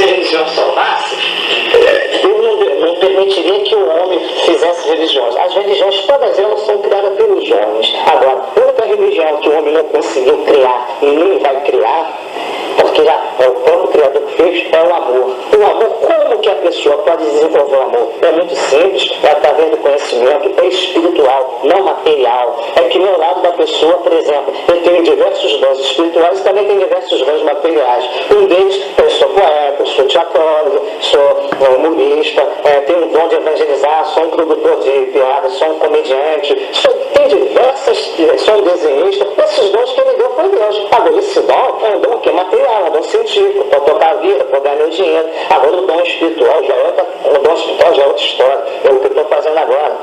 religião salvasse, Deus não permitiria que o homem fizesse religiões. As religiões, todas elas são criadas pelos homens. Agora, a única religião que o homem não conseguiu criar e nem vai criar, porque já é o próprio Criador que fez, é o amor. O amor, como que a pessoa pode desenvolver o amor? É muito simples, é através do conhecimento espiritual, não material. É que no lado da pessoa, por exemplo, eu tenho diversos dons espirituais e também tenho diversos dons materiais. Um deles, eu sou poeta, eu sou teatrólogo, sou humorista, tenho um dom de evangelizar, sou um produtor de piadas, sou um comediante, sou um desenhista. Esses dons que ele deu foi Deus. Agora, esse dom é um dom que é material, é um dom científico, para tocar a vida, para ganhar meu dinheiro. Agora, o dom espiritual já é outra história. É o que eu estou fazendo agora.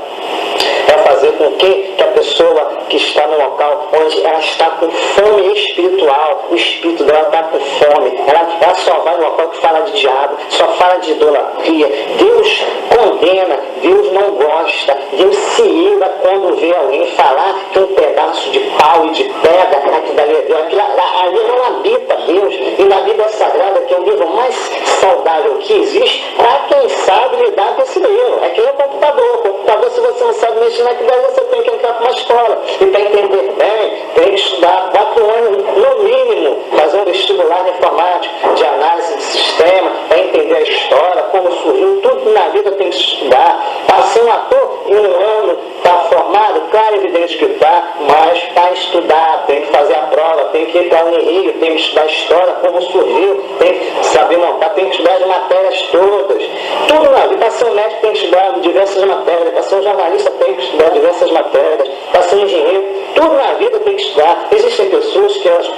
É fazer com que a pessoa que está no local onde ela está com fome espiritual, o espírito dela está com fome, ela só vai no local que fala de diabo, só fala de idolatria. Deus condena, Deus não gosta, Deus se ira quando vê alguém falar que um pedaço de pau e de pedra, aquilo dali é Deus, ali não habita Deus. E na Bíblia Sagrada, que é o livro mais saudável que existe, para quem sabe lidar com esse livro. É que nem o computador. O computador, se você não sabe mexer naquilo ali, você tem que entrar para uma escola. E para entender bem, tem que estudar 4 anos, no mínimo, fazer um vestibular de informática, de análise de sistema, para entender a história, como surgiu, tudo na vida tem que estudar. Para ser um ator, em 1 ano, está formado, claro, evidente que está, mas para estudar, tem que fazer a prova, tem que ir para o Rio, tem que estudar a história, como surgiu, tem que saber montar, tem que estudar as matérias todas. Tudo na vida. Para ser um médico, tem que estudar diversas matérias. Para ser um jornalista, tem que estudar diversas matérias. Para ser um engenheiro, tudo na vida tem que estudar. Existem pessoas que elas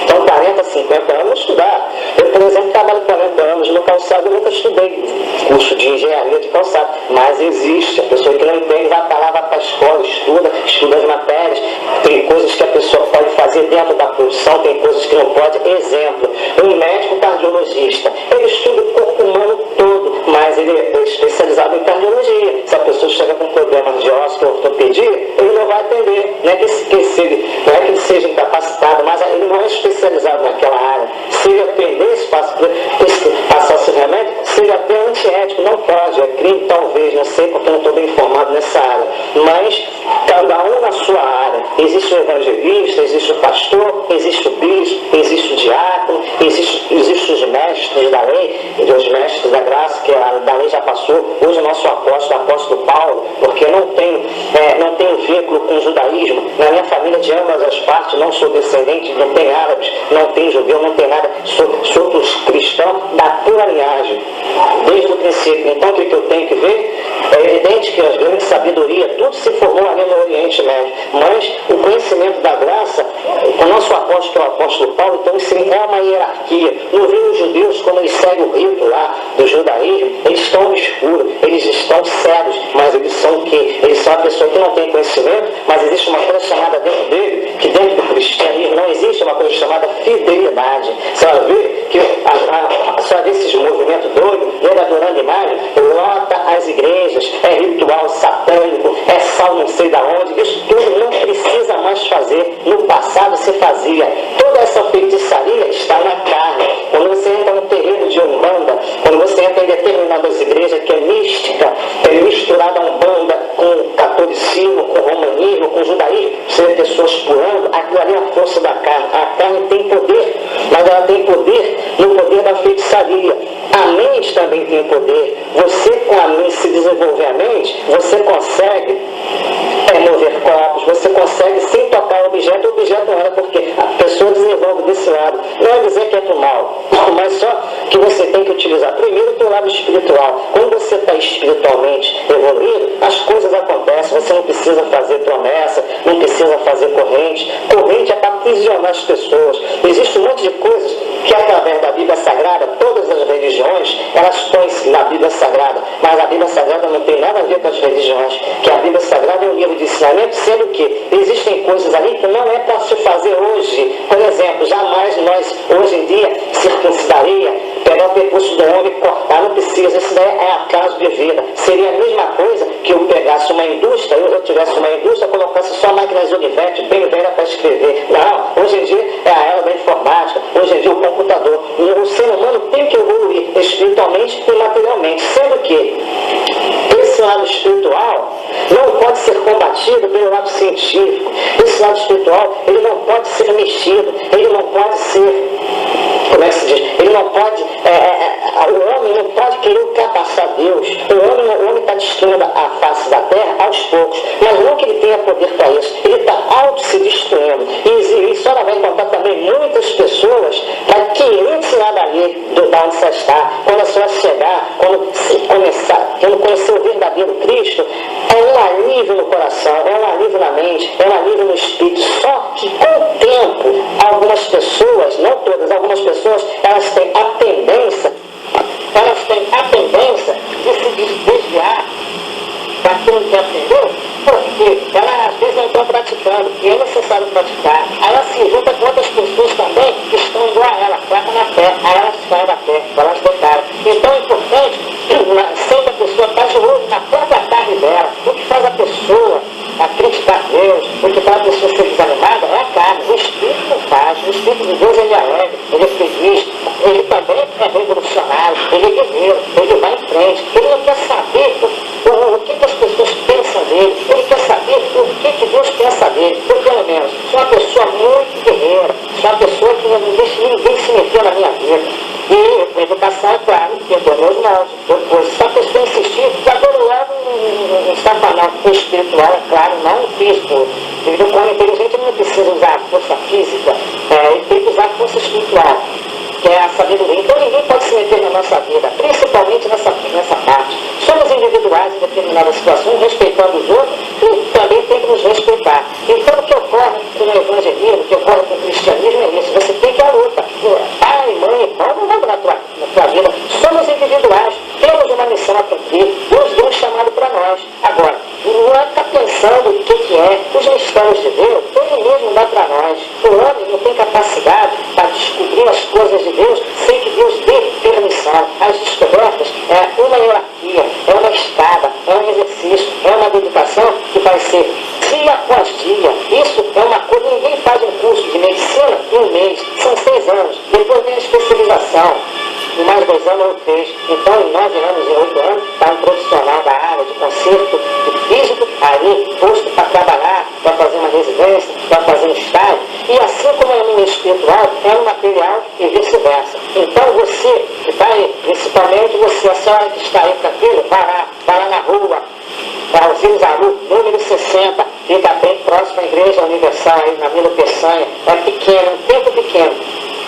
estão 40, 50 anos a estudar. Eu, por exemplo, trabalho 40 anos no calçado, eu nunca estudei curso de engenharia de calçado, mas existe. A pessoa que não entende vai para lá, vai para a escola, estuda as matérias. Tem coisas que a pessoa pode fazer dentro da profissão, tem coisas que não pode. Exemplo, um médico cardiologista, ele estuda o corpo humano todo, mas ele é especializado em cardiologia. Se a pessoa chega com problemas de osteoortopedia, ele não vai atender. Não é que ele seja incapacitado, mas ele não é especializado naquela área. Se ele atendesse, passasse remédio, seria até antiético. Não pode, é crime talvez, não sei porque não estou bem informado nessa área. Mas cada um na sua área. Existe o evangelista, existe o pastor, existe o bispo, existe o diácono, existe os mestres da lei, os mestres da graça, que a da lei já passou. Hoje o nosso apóstolo Paulo, porque não tem vínculo com o judaísmo. Na minha família, de ambas as partes, não sou descendente, não tem árabes, não tem judeu, não tem nada. Sou dos cristãos da pura linhagem, desde o princípio. Então, o que eu tenho que ver? É evidente que a grande sabedoria, tudo se formou ali no Oriente Médio, mas o conhecimento da graça, o nosso apóstolo, que é o apóstolo Paulo, então isso é uma hierarquia. No rio, os judeus, quando eles seguem o rito lá do judaísmo, eles estão no escuro, eles estão cegos, mas eles são o quê? Eles são a pessoa que não tem conhecimento, mas existe uma coisa chamada dentro dele, que dentro do cristianismo não existe uma coisa chamada fidelidade. Você vai ver que só desses movimentos doidos, ele adorando imagem, lota as igrejas, é ritual satânico, é sal não sei da onde, isso tudo não precisa mais fazer. No passado se fazia. Toda essa feitiçaria está na carne. Quando você entra no terreno de Umbanda, quando você entra em determinadas igrejas que é mística, é misturada a Umbanda com catolicismo, com romanismo, com judaísmo, você vê pessoas pulando, aquilo ali é a força da carne. A carne tem poder, mas ela tem poder no poder da feitiçaria. A mente também tem poder. Você, com a mente, se desenvolver a mente, você consegue mover corpos, você consegue sem tocar o objeto não era, porque a pessoa desenvolve desse lado. Não é dizer que é pro mal, mas só que você tem que utilizar primeiro o teu lado espiritual. Quando você está espiritualmente evoluído, as coisas acontecem, você não precisa fazer promessa, não precisa fazer corrente. Corrente é para aprisionar as pessoas. Existe um monte de coisas que através da Bíblia Sagrada, todas as religiões, elas põem-se na Bíblia Sagrada, mas a Bíblia Sagrada não tem nada a ver com as religiões, que a Bíblia Sagrada é um livro de ensinamento, sendo que existem coisas ali que não é para se fazer hoje. Por exemplo, jamais nós, hoje em dia, circuncidaria, pegar o percurso do homem e cortar, não precisa, isso daí é acaso de vida. Seria a mesma coisa que eu pegasse uma indústria, eu tivesse uma indústria, colocasse só máquinas Olivetti, bem velha para escrever. Não, hoje em dia é a era da informática, hoje em dia o computador. O ser humano tem que evoluir ser combatido pelo lado científico. Esse lado espiritual, ele não pode ser mexido, ele não pode ser, como é que se diz? Ele não pode, o homem não pode querer ultrapassar Deus. O homem está destruindo a face da terra aos poucos, mas não que ele tenha poder para isso. Ele está auto se destruindo. E só vai encontrar também muitas pessoas para querer tirar dali, da onde você está. Quando a senhora chegar, quando conhecer o verdadeiro Cristo, é um alívio no coração, é um alívio na mente, é um alívio no espírito. Só que com o tempo, algumas pessoas, não todas, algumas pessoas, elas têm a tendência de se desviar daquilo que aprendeu, porque elas às vezes não estão praticando, e é necessário praticar. Aí ela se junta com outras pessoas também que estão igual a ela, fracas na fé, aí elas saem da fé, elas decaram. Então é importante sempre a pessoa estar de olho na própria carne dela. O que faz a pessoa acreditar em Deus, o que faz a pessoa ser desanimada é a carne. O Espírito não faz. O Espírito de Deus, ele é alegre, ele é feliz, ele também é revolucionário, ele é guerreiro, ele vai em frente. Ele não quer saber o que as pessoas pensam dele, ele quer saber o que Deus pensa dele. Eu, pelo menos, sou uma pessoa muito guerreira, sou uma pessoa que não deixa ninguém se meter na minha vida. E a educação, é claro, perdoa meus mãos. Depois, se a pessoa insistir, já dou logo um safanão espiritual, é claro, não físico. O homem inteligente não precisa usar força física, ele tem que usar força espiritual, que é a sabedoria. Então ninguém pode se meter na nossa vida, principalmente nessa parte. Somos individuais em determinadas situações, respeitando os outros, e também tem que nos respeitar. Então o que ocorre com o evangelismo, o que ocorre com o cristianismo é isso. Você tem que ir à luta. Pai, mãe, irmão, não vai na tua vida. Somos individuais, temos uma missão a cumprir. Deus deu um chamado para nós. Agora, não é ficar pensando o que é. Os mistérios de Deus, ele mesmo dá para nós. O homem não tem capacidade para descobrir as coisas de Deus sem que Deus dê permissão. As descobertas é uma hierarquia, é uma escada, é um exercício, é uma dedicação que vai ser dia após dia. Isso é uma coisa, ninguém faz um curso de medicina em um mês, são 6 anos. Depois vem a especialização. Em mais 2 anos ou 3. Então, em 9 anos e 8 anos, está um profissional da área de conserto de físico ali, posto para trabalhar, para fazer uma residência, para fazer um estágio. E assim como é no meio espiritual, é no material e vice-versa. Então, você que está aí, principalmente você, a senhora que está aí tranquilo, vai lá na rua, Alzira Zaru, número 60, fica bem próximo à Igreja Universal, aí na Vila Peçanha. É pequeno, um tempo pequeno.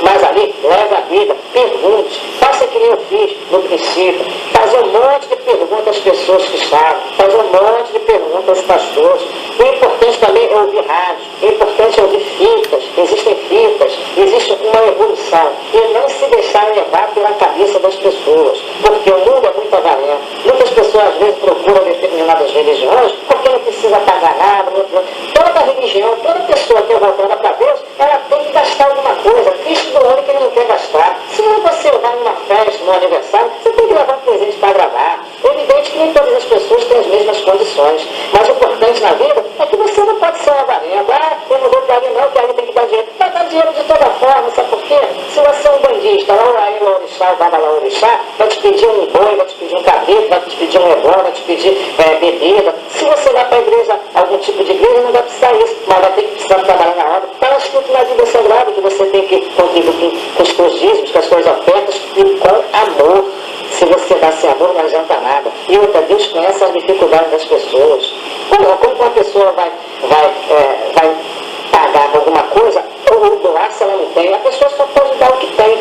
Mas ali, leva a vida, pergunte, faça que nem eu fiz no princípio, fazer um monte de perguntas às pessoas que estavam, fazer um monte de perguntas aos pastores. O importante também é ouvir rádio, o importante é ouvir fitas, existem fitas, existe uma evolução, e não se deixar levar pela cabeça das pessoas, porque o mundo é muito avarento. Muitas pessoas às vezes procuram determinadas religiões porque não precisa pagar nada. Toda religião, toda pessoa que é voltada para Deus, ela tem que gastar alguma coisa. Cristo do ano que ele não quer gastar. Se você vai numa festa, num aniversário, você tem que levar um presente para agradar. É evidente que nem todas as pessoas têm as mesmas condições, mas o importante na vida é que você não pode ser um avarento. Eu não vou para ali não, que aí tem que dar dinheiro. Vai dar dinheiro de toda forma, sabe por quê? Se você é um bandista, lá o orixá, o babalá-orixá, vai te pedir um boi, vai te pedir um cabrito, vai te pedir um ebó, vai te pedir bebida. Se você vai para a igreja, algum tipo de igreja, não vai precisar isso, mas vai ter que precisar trabalhar na obra. Está escrito na Bíblia Sagrada que você tem que contribuir com os seus dízimos, com as suas ofertas e com amor. Se você dá sem amor, não adianta nada. E outra, Deus conhece as dificuldades das pessoas. Como uma pessoa vai pagar alguma coisa ou doar se ela não tem, a pessoa só pode dar o que tem.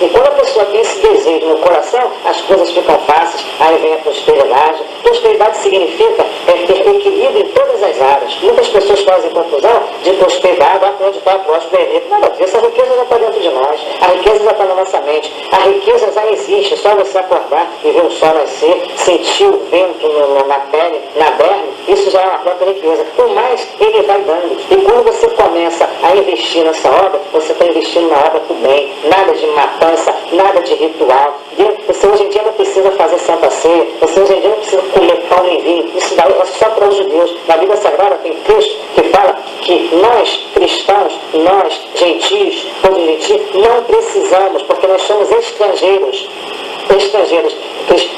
E quando a pessoa tem esse desejo no coração, as coisas ficam fáceis, aí vem a prosperidade. Prosperidade significa ter equilíbrio em todas as áreas. Muitas pessoas fazem confusão de prosperidade, onde está a próspera. Nada disso, a riqueza já está dentro de nós, a riqueza já está na nossa mente, a riqueza já existe, só você acordar e ver o sol nascer, sentir o vento na pele, na derme, isso já é uma própria riqueza. O mais ele vai dando. E quando você começa a investir nessa obra, você está investindo na obra do bem, nada de matar, nada de ritual. Você hoje em dia não precisa fazer Santa Ceia, você hoje em dia não precisa comer pão nem vinho, isso daí é só para os judeus. Na Bíblia Sagrada tem texto que fala que nós, cristãos, nós, gentios, todos gentios, não precisamos, porque nós somos estrangeiros,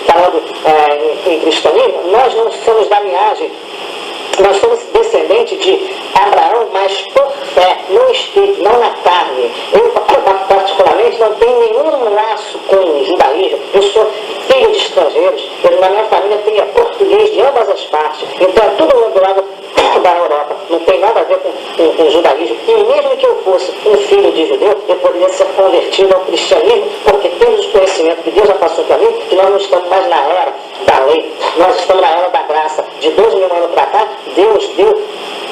falando em cristianismo, nós não somos da linhagem Nós somos descendentes de Abraão, mas por fé, no espírito, não na carne. Eu, particularmente, não tenho nenhum laço com o judaísmo. Eu sou filho de estrangeiros. Na minha família tem português de ambas as partes. Então é tudo do lado da Europa. Não tem nada a ver com o judaísmo. E mesmo que eu fosse um filho de judeu, eu poderia ser convertido ao cristianismo, porque temos o conhecimento que Deus já passou para mim, que nós não estamos mais na era da lei. Nós estamos na era da graça. De 2.000 anos para cá, Deus deu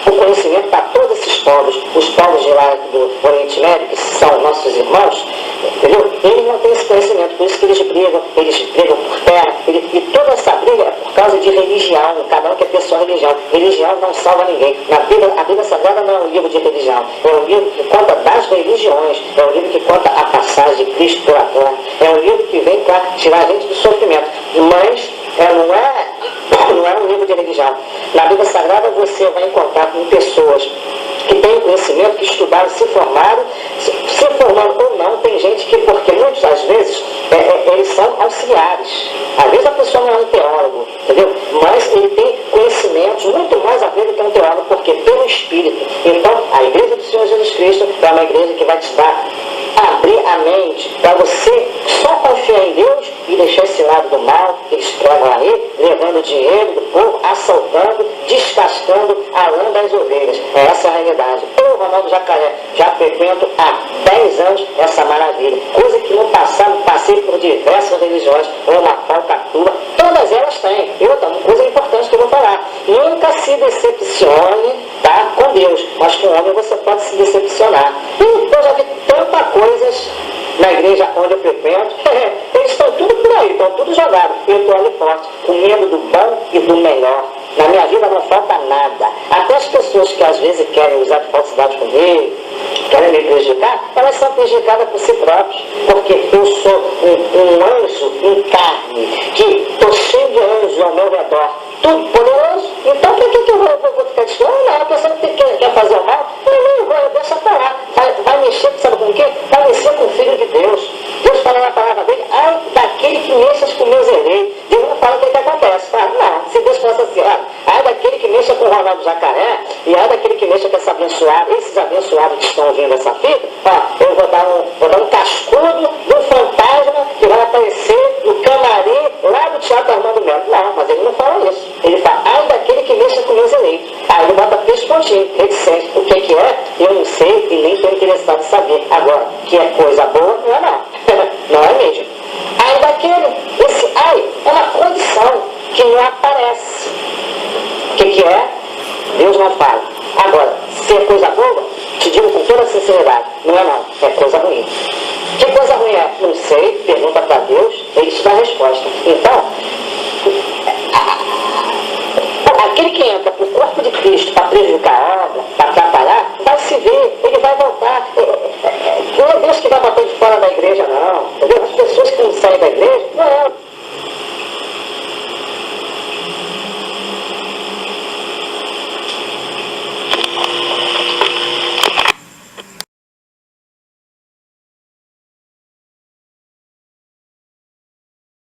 o conhecimento para todos esses povos, os povos de lá do Oriente Médio, que são nossos irmãos, entendeu? Eles não têm esse conhecimento, por isso que eles brigam por terra, e toda essa briga é por causa de religião, cada um quer ter sua religião. Religião não salva ninguém. A Bíblia Sagrada não é um livro de religião, é um livro que conta das religiões, é um livro que conta a passagem de Cristo pela terra, é um livro que vem para tirar a gente do sofrimento, mas não é um livro de religião. Na Bíblia Sagrada você vai encontrar com pessoas que têm conhecimento, que estudaram, se formaram, se formando ou não, tem gente que, porque muitas vezes eles são auxiliares. Às vezes a pessoa não é um teólogo, entendeu? Mas ele tem conhecimentos muito mais a ver do que um teólogo, porque pelo Espírito. Então, a Igreja do Senhor Jesus Cristo é uma igreja que vai te dar, abrir a mente para você só confiar em Deus e deixar esse lado do mal que eles pregam aí, levando dinheiro do povo, assaltando, descascando a lã das ovelhas. Essa é a realidade. Eu, Ronaldo Jacaré, já frequento há 10 anos essa maravilha. Coisa que no passado passei por diversas religiões, uma falcatrua, todas elas têm. E outra coisa importante que eu vou falar: nunca se decepcione, tá, com Deus, mas com o homem você pode se decepcionar. E eu já vi tantas coisas na igreja onde eu frequento, eles estão tudo por aí, estão tudo jogados. Eu estou ali forte, com medo do bom e do melhor. Na minha vida não falta nada. Até as pessoas que às vezes querem usar de falsidade comigo, querem me prejudicar, elas são prejudicadas por si próprias. Porque eu sou um anjo em carne, que estou cheio de anjos ao meu redor, tudo poderoso. Então por que eu vou ficar distante? Não, a pessoa que quer fazer o mal, deixa pra lá. Vai mexer, sabe com o quê? Vai mexer com o Filho de Deus. Deus fala na palavra dele: ai daquele que mexas com meus eleitos. Deus não fala o que acontece. Fala, não, se Deus fosse assim, ai daquele que mexa com o Ronaldo Jacaré, e ai daquele que mexa com essa abençoada, esses abençoados que estão ouvindo essa fita, eu vou dar um cascudo de um fantasma que vai aparecer no camarim lá do Teatro Armando Melo. Não, mas ele não fala isso. Ele fala: ai daquele que mexa com meus eleitos. Aí ele bota 3 pontinhos, reticente. O que é? Eu não sei e nem estou interessado em saber. Agora, que é coisa boa, não é não. Não é mesmo. Ai daquele, esse ai é uma condição que não aparece. O que é? Deus não fala. Agora, se é coisa boa, te digo com toda sinceridade, não é não, é coisa ruim. Que coisa ruim é? Não sei, pergunta para Deus, ele te dá a resposta. Então, aquele que entra para o corpo de Cristo para prejudicar a obra, para atrapalhar, vai se ver, ele vai voltar. Não é Deus que vai botar ele